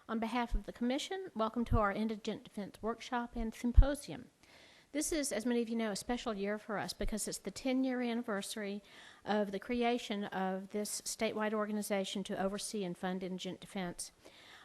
On behalf of the Commission, welcome to our Indigent Defense Workshop and Symposium. This is, as many of you know, a special year for us because it's the 10-year anniversary of the creation of this statewide organization to oversee and fund indigent defense.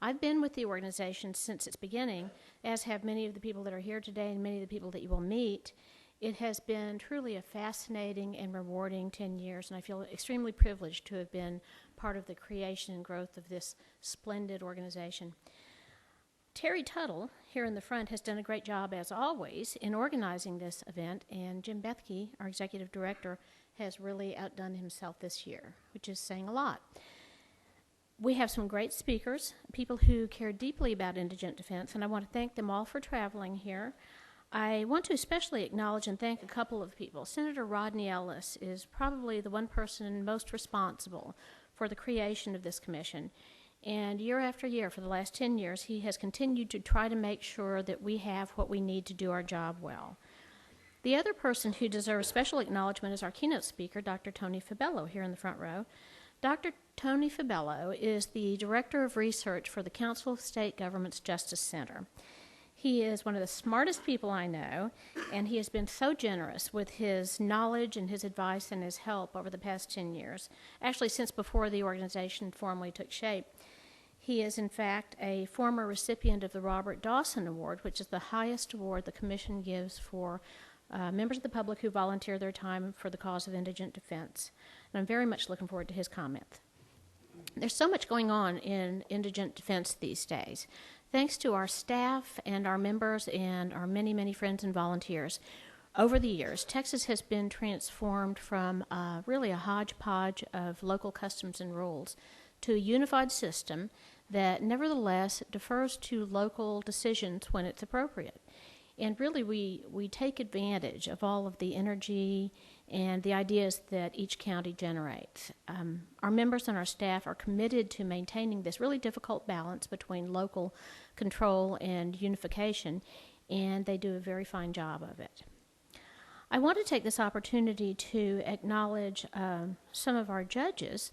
I've been with the organization since its beginning, as have many of the people that are here today and many of the people that you will meet. It has been truly a fascinating and rewarding 10 years, and I feel extremely privileged to have been part of the creation and growth of this splendid organization. Terry Tuttle, here in the front, has done a great job, as always, in organizing this event, and Jim Bethke, our executive director, has really outdone himself this year, which is saying a lot. We have some great speakers, people who care deeply about indigent defense, and I want to thank them all for traveling here. I want to especially acknowledge and thank a couple of people. Senator Rodney Ellis is probably the one person most responsible for the creation of this commission. And year after year, for the last 10 years, he has continued to try to make sure that we have what we need to do our job well. The other person who deserves special acknowledgement is our keynote speaker, Dr. Tony Fabella, here in the front row. Dr. Tony Fabella is the Director of Research for the Council of State Government's Justice Center. He is one of the smartest people I know, and he has been so generous with his knowledge and his advice and his help over the past 10 years, actually since before the organization formally took shape. He is, in fact, a former recipient of the Robert Dawson Award, which is the highest award the Commission gives for members of the public who volunteer their time for the cause of indigent defense. And I'm very much looking forward to his comments. There's so much going on in indigent defense these days. Thanks to our staff and our members and our many, many friends and volunteers, over the years, Texas has been transformed from really a hodgepodge of local customs and rules to a unified system that nevertheless defers to local decisions when it's appropriate. And really, we take advantage of all of the energy and the ideas that each county generates. Our members and our staff are committed to maintaining this really difficult balance between local control and unification, and they do a very fine job of it. I want to take this opportunity to acknowledge some of our judges.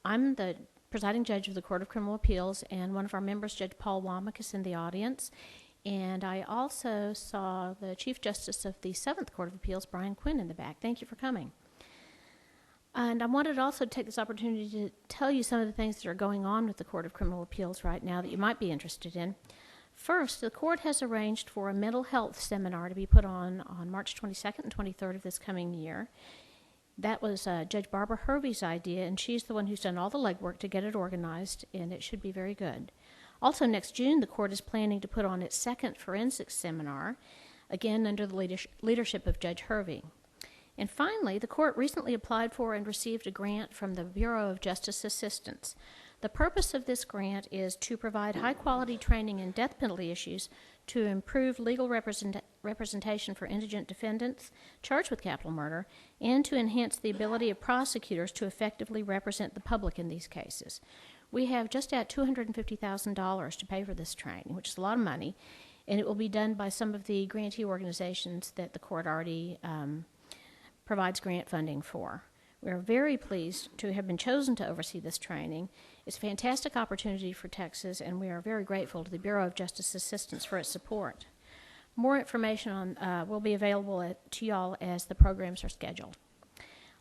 I'm the presiding judge of the Court of Criminal Appeals, and one of our members, Judge Paul Womack, is in the audience. And I also saw the Chief Justice of the Seventh Court of Appeals, Brian Quinn, in the back. Thank you for coming. And I wanted also to take this opportunity to tell you some of the things that are going on with the Court of Criminal Appeals right now that you might be interested in. First, the court has arranged for a mental health seminar to be put on March 22nd and 23rd of this coming year. That was Judge Barbara Hervey's idea, and she's the one who's done all the legwork to get it organized, and it should be very good. Also, next June, the court is planning to put on its second forensics seminar, again under the leadership of Judge Hervey. And finally, the court recently applied for and received a grant from the Bureau of Justice Assistance. The purpose of this grant is to provide high-quality training in death penalty issues to improve legal representation for indigent defendants charged with capital murder, and to enhance the ability of prosecutors to effectively represent the public in these cases. We have just at $250,000 to pay for this training, which is a lot of money, and it will be done by some of the grantee organizations that the court already provides grant funding for. We are very pleased to have been chosen to oversee this training. It's a fantastic opportunity for Texas, and we are very grateful to the Bureau of Justice Assistance for its support. More information will be available to y'all as the programs are scheduled.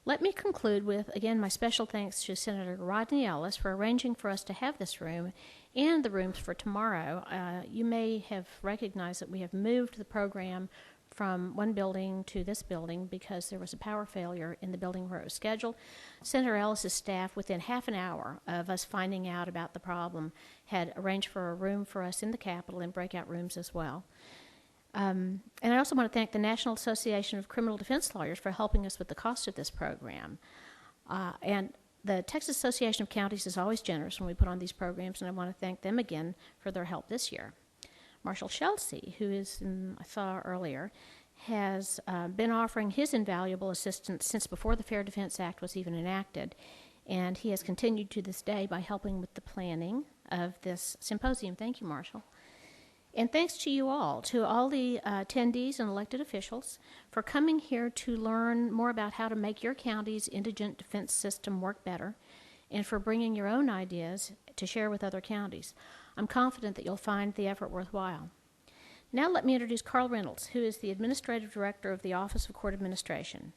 Let me conclude with, again, my special thanks to Senator Rodney Ellis for arranging for us to have this room and the rooms for tomorrow. You may have recognized that we have moved the program from one building to this building because there was a power failure in the building where it was scheduled. Senator Ellis's staff, within half an hour of us finding out about the problem, had arranged for a room for us in the Capitol and breakout rooms as well. And I also want to thank the National Association of Criminal Defense Lawyers for helping us with the cost of this program. And the Texas Association of Counties is always generous when we put on these programs, and I want to thank them again for their help this year. Marshall Chelsea, who I saw earlier, has been offering his invaluable assistance since before the Fair Defense Act was even enacted, and he has continued to this day by helping with the planning of this symposium. Thank you, Marshall. And thanks to you all, to all the attendees and elected officials, for coming here to learn more about how to make your county's indigent defense system work better, and for bringing your own ideas to share with other counties. I'm confident that you'll find the effort worthwhile. Now let me introduce Carl Reynolds, who is the Administrative Director of the Office of Court Administration.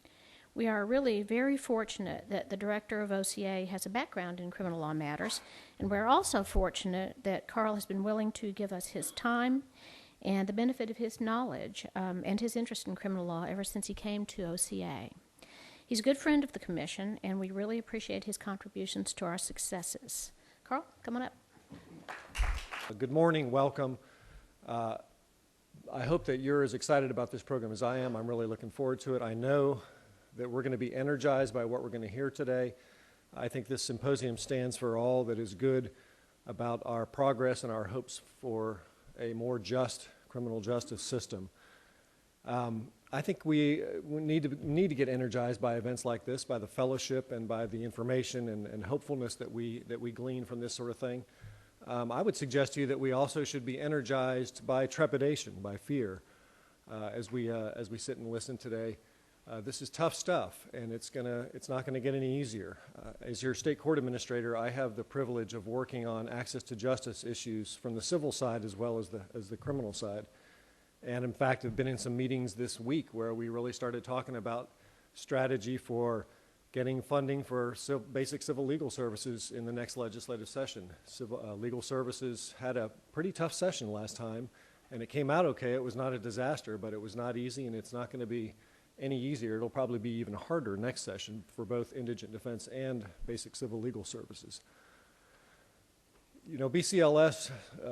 We are really very fortunate that the Director of OCA has a background in criminal law matters, and we're also fortunate that Carl has been willing to give us his time and the benefit of his knowledge and his interest in criminal law ever since he came to OCA. He's a good friend of the Commission, and we really appreciate his contributions to our successes. Carl, come on up. Good morning, welcome. I hope that you're as excited about this program as I am. I'm really looking forward to it. I know that we're going to be energized by what we're going to hear today. I think this symposium stands for all that is good about our progress and our hopes for a more just criminal justice system. I think we need to get energized by events like this, by the fellowship and by the information and hopefulness that we glean from this sort of thing. I would suggest to you that we also should be energized by trepidation, by fear, as we sit and listen today. This is tough stuff, and it's not gonna get any easier. As your state court administrator, I have the privilege of working on access to justice issues from the civil side as well as the criminal side. And in fact, I've been in some meetings this week where we really started talking about strategy for getting funding for basic civil legal services in the next legislative session. Legal services had a pretty tough session last time, and it came out okay. It was not a disaster, but it was not easy, and it's not going to be any easier. It'll probably be even harder next session for both indigent defense and basic civil legal services. You know, BCLS,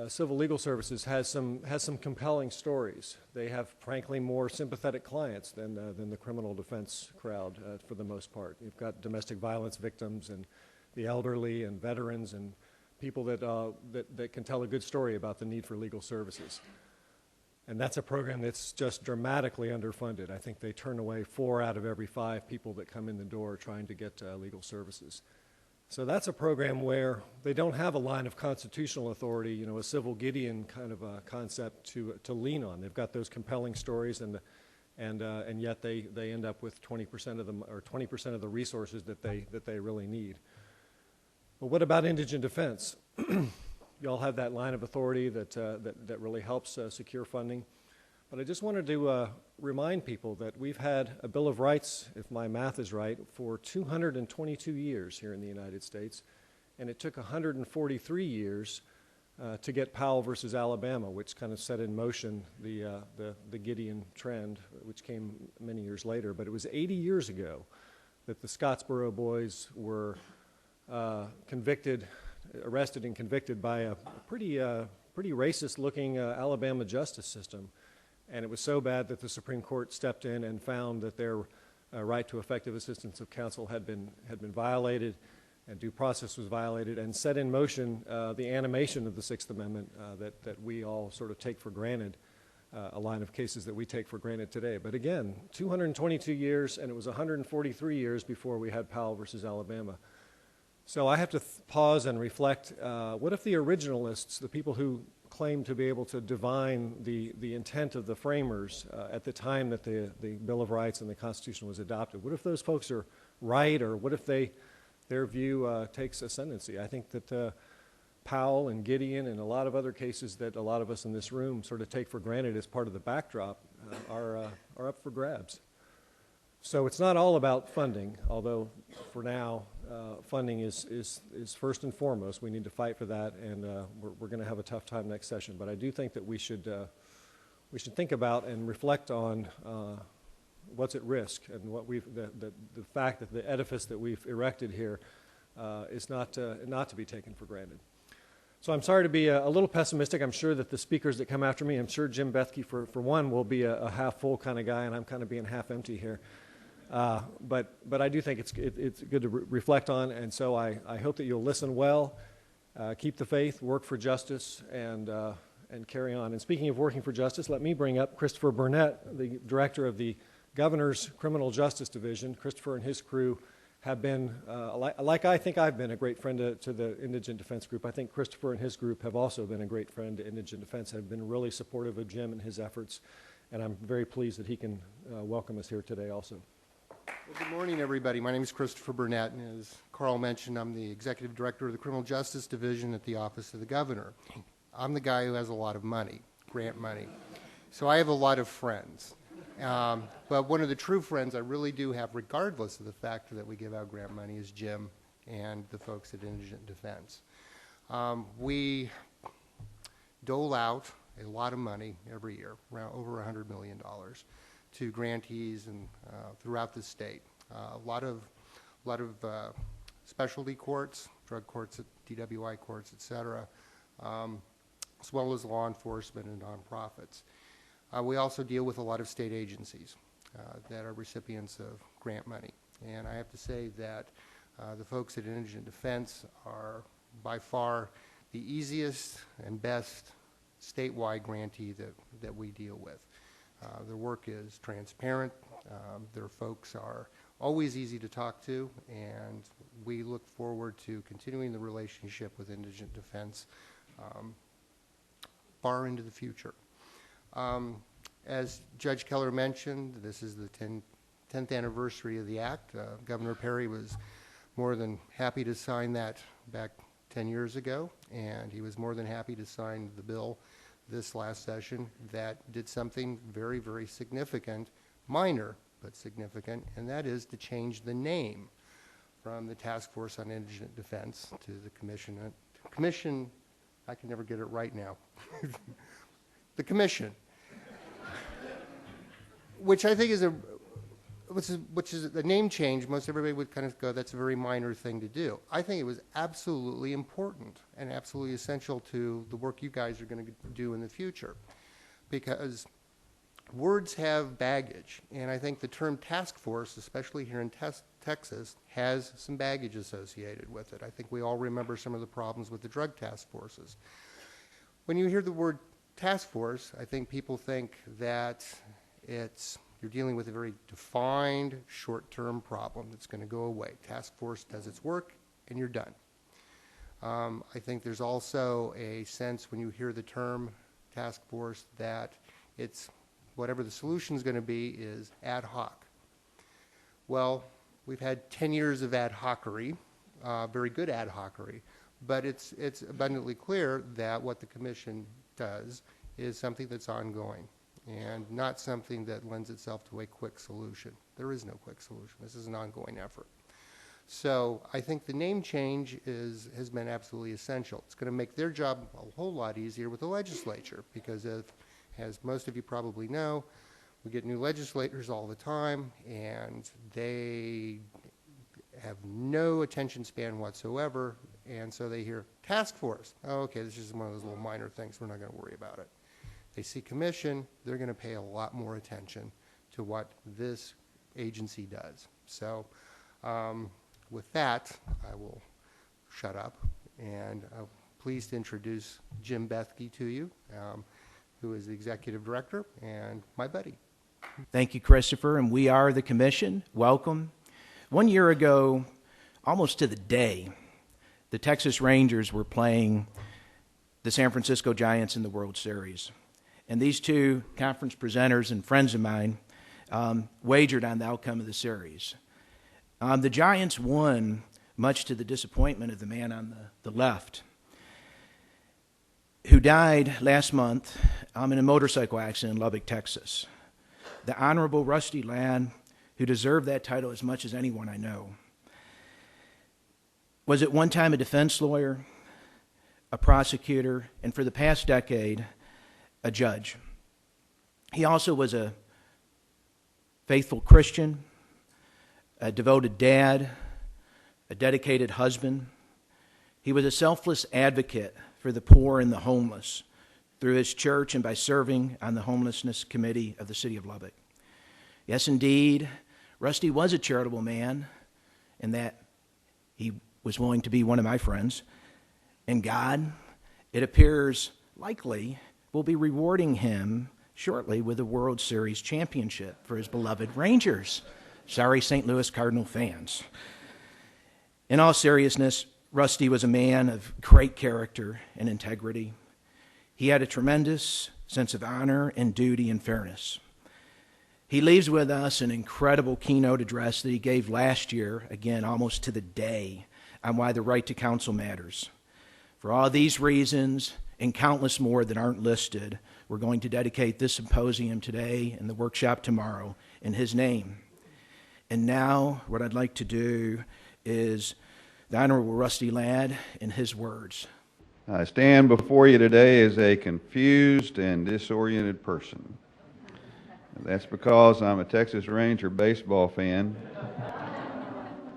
Civil Legal Services, has some compelling stories. They have, frankly, more sympathetic clients than the criminal defense crowd for the most part. You've got domestic violence victims and the elderly and veterans and people that can tell a good story about the need for legal services. And that's a program that's just dramatically underfunded. I think they turn away 4 out of every 5 people that come in the door trying to get legal services. So that's a program where they don't have a line of constitutional authority, you know, a civil Gideon kind of a concept to lean on. They've got those compelling stories, and yet they end up with 20% of them, or 20% of the resources that they really need. But what about indigent defense? You all have that line of authority that really helps secure funding. But I just wanted to remind people that we've had a Bill of Rights, if my math is right, for 222 years here in the United States, and it took 143 years to get Powell versus Alabama, which kind of set in motion the Gideon trend, which came many years later. But it was 80 years ago that the Scottsboro boys were arrested and convicted by a pretty racist-looking Alabama justice system. And it was so bad that the Supreme Court stepped in and found that their right to effective assistance of counsel had been violated, and due process was violated, and set in motion the animation of the Sixth Amendment that we all sort of take for granted, a line of cases that we take for granted today. But again, 222 years, and it was 143 years before we had Powell versus Alabama. So I have to pause and reflect, what if the originalists, the people who claim to be able to divine the intent of the framers at the time that the Bill of Rights and the Constitution was adopted, what if those folks are right, or what if their view takes ascendancy? I think that Powell and Gideon and a lot of other cases that a lot of us in this room sort of take for granted as part of the backdrop are up for grabs. So it's not all about funding, although for now funding is first and foremost. We need to fight for that, and we're going to have a tough time next session. But I do think that we should think about and reflect on what's at risk, and what the fact that the edifice that we've erected here is not to be taken for granted. So I'm sorry to be a little pessimistic. I'm sure that the speakers that come after me, I'm sure Jim Bethke, for one, will be a half full kind of guy, and I'm kind of being half empty here. But I do think it's good to reflect on, and so I hope that you'll listen well, keep the faith, work for justice, and carry on. And speaking of working for justice, let me bring up Christopher Burnett, the director of the Governor's Criminal Justice Division. Christopher and his crew have been, like I think I've been, a great friend to the Indigent Defense Group. I think Christopher and his group have also been a great friend to Indigent Defense, have been really supportive of Jim and his efforts, and I'm very pleased that he can welcome us here today also. Well, good morning, everybody. My name is Christopher Burnett, and as Carl mentioned, I'm the executive director of the Criminal Justice Division at the Office of the Governor. I'm the guy who has a lot of money, grant money. So I have a lot of friends. But one of the true friends I really do have, regardless of the fact that we give out grant money, is Jim and the folks at Indigent Defense. We dole out a lot of money every year, around over $100 million, to grantees and throughout the state. A lot of specialty courts, drug courts, DWI courts, et cetera, as well as law enforcement and nonprofits. We also deal with a lot of state agencies that are recipients of grant money. And I have to say that the folks at Indigent Defense are by far the easiest and best statewide grantee that we deal with. Their work is transparent. Their folks are always easy to talk to, and we look forward to continuing the relationship with Indigent Defense far into the future. As Judge Keller mentioned, this is the 10th anniversary of the Act. Governor Perry was more than happy to sign that back 10 years ago, and he was more than happy to sign the bill this last session that did something very, very significant, minor but significant, and that is to change the name from the Task Force on Indigent Defense to the Commission, I can never get it right now, the Commission, which I think is which is a name change. Most everybody would kind of go, that's a very minor thing to do. I think it was absolutely important and absolutely essential to the work you guys are going to do in the future, because words have baggage, and I think the term task force, especially here in Texas, has some baggage associated with it. I think we all remember some of the problems with the drug task forces. When you hear the word task force, I think people think that you're dealing with a very defined, short-term problem that's going to go away. Task force does its work, and you're done. I think there's also a sense when you hear the term task force that it's whatever the solution is going to be is ad hoc. Well, we've had 10 years of ad hocery, very good ad hocery, but it's abundantly clear that what the Commission does is something that's ongoing and not something that lends itself to a quick solution. There is no quick solution. This is an ongoing effort. So I think the name change has been absolutely essential. It's going to make their job a whole lot easier with the legislature, because as most of you probably know, we get new legislators all the time, and they have no attention span whatsoever, and so they hear task force. Oh, okay, this is one of those little minor things. We're not going to worry about it. They see commission, they're going to pay a lot more attention to what this agency does. So with that, I will shut up, and I'm pleased to introduce Jim Bethke to you, who is the executive director and my buddy. Thank you, Christopher, and we are the Commission. Welcome. 1 year ago, almost to the day, the Texas Rangers were playing the San Francisco Giants in the World Series. And these two conference presenters and friends of mine wagered on the outcome of the series. The Giants won, much to the disappointment of the man on the left, who died last month in a motorcycle accident in Lubbock, Texas. The Honorable Rusty Ladd, who deserved that title as much as anyone I know, was at one time a defense lawyer, a prosecutor, and for the past decade, a judge. He also was a faithful Christian, a devoted dad, a dedicated husband. He was a selfless advocate for the poor and the homeless through his church and by serving on the homelessness committee of the city of Lubbock. Yes, indeed, Rusty was a charitable man in that he was willing to be one of my friends. And God, it appears likely, will be rewarding him shortly with a World Series championship for his beloved Rangers. Sorry, St. Louis Cardinal fans. In all seriousness, Rusty was a man of great character and integrity. He had a tremendous sense of honor and duty and fairness. He leaves with us an incredible keynote address that he gave last year, again, almost to the day, on why the right to counsel matters. For all these reasons and countless more that aren't listed, we're going to dedicate this symposium today and the workshop tomorrow in his name. And now what I'd like to do is the Honorable Rusty Ladd in his words. I stand before you today as a confused and disoriented person. That's because I'm a Texas Ranger baseball fan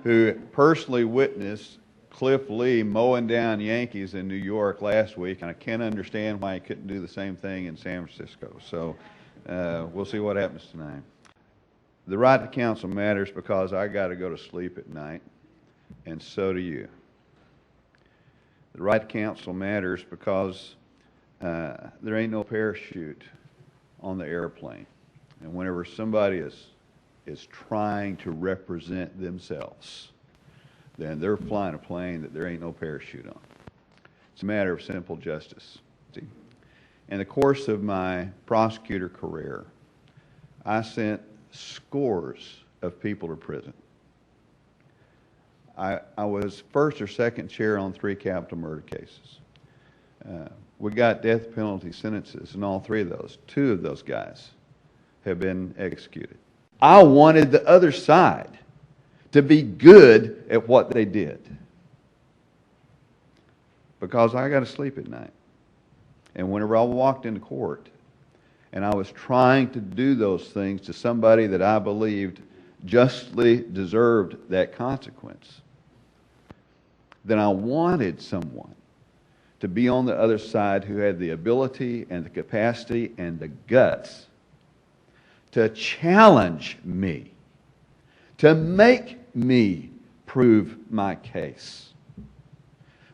who personally witnessed Cliff Lee mowing down Yankees in New York last week, and I can't understand why he couldn't do the same thing in San Francisco. So we'll see what happens tonight. The right to counsel matters because I got to go to sleep at night, and so do you. The right to counsel matters because there ain't no parachute on the airplane. And whenever somebody is trying to represent themselves, then they're flying a plane that there ain't no parachute on. It's a matter of simple justice. See? In the course of my prosecutor career, I sent scores of people to prison. I was first or second chair on 3 capital murder cases. We got death penalty sentences in all 3 of those. 2 of those guys have been executed. I wanted the other side to be good at what they did because I got to sleep at night. And whenever I walked into court and I was trying to do those things to somebody that I believed justly deserved that consequence, then I wanted someone to be on the other side who had the ability and the capacity and the guts to challenge me, to make me prove my case.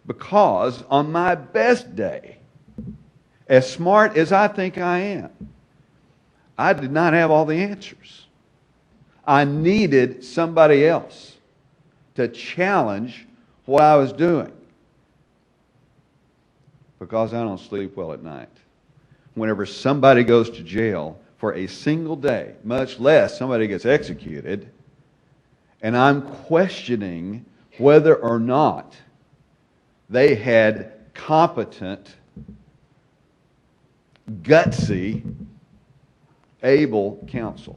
Because on my best day, as smart as I think I am, I did not have all the answers. I needed somebody else to challenge what I was doing. Because I don't sleep well at night. Whenever somebody goes to jail for a single day, much less somebody gets executed, and I'm questioning whether or not they had competent, gutsy, able counsel.